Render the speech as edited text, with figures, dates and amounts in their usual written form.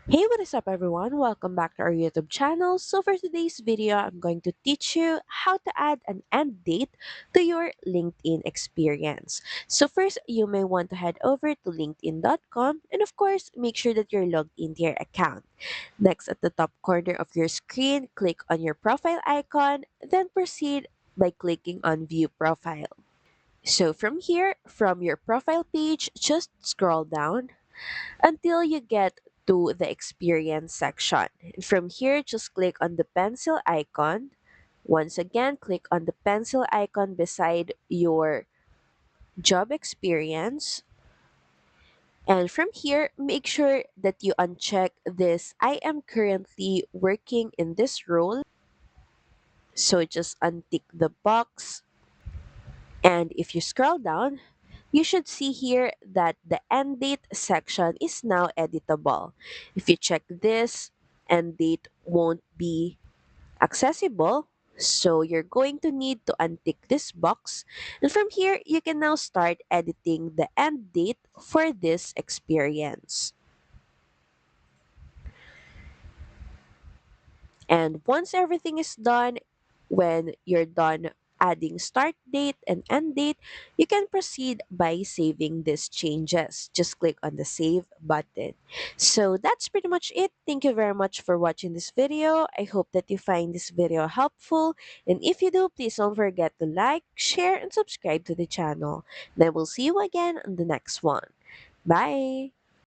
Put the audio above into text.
Hey, what is up everyone? Welcome back to our YouTube channel. So for today's video, I'm going to teach you how to add an end date to your LinkedIn experience. So first, you may want to head over to linkedin.com and of course, make sure that you're logged into your account. Next, at the top corner of your screen, click on your profile icon, then proceed by clicking on view profile. So from here, from your profile page, just scroll down until you get to the experience section. And from here, just click on the pencil icon. Once again, click on the pencil icon beside your job experience. And from here, make sure that you uncheck this I am currently working in this role. So just untick the box. And if you scroll down, you should see here that the end date section is now editable. If you check this, end date won't be accessible. So you're going to need to untick this box. And from here, you can now start editing the end date for this experience. And once everything is done, when you're done adding start date and end date, you can proceed by saving these changes. Just click on the save button. So that's pretty much it. Thank you very much for watching this video. I hope that you find this video helpful. And if you do, please don't forget to like, share, and subscribe to the channel. Then we'll see you again on the next one. Bye!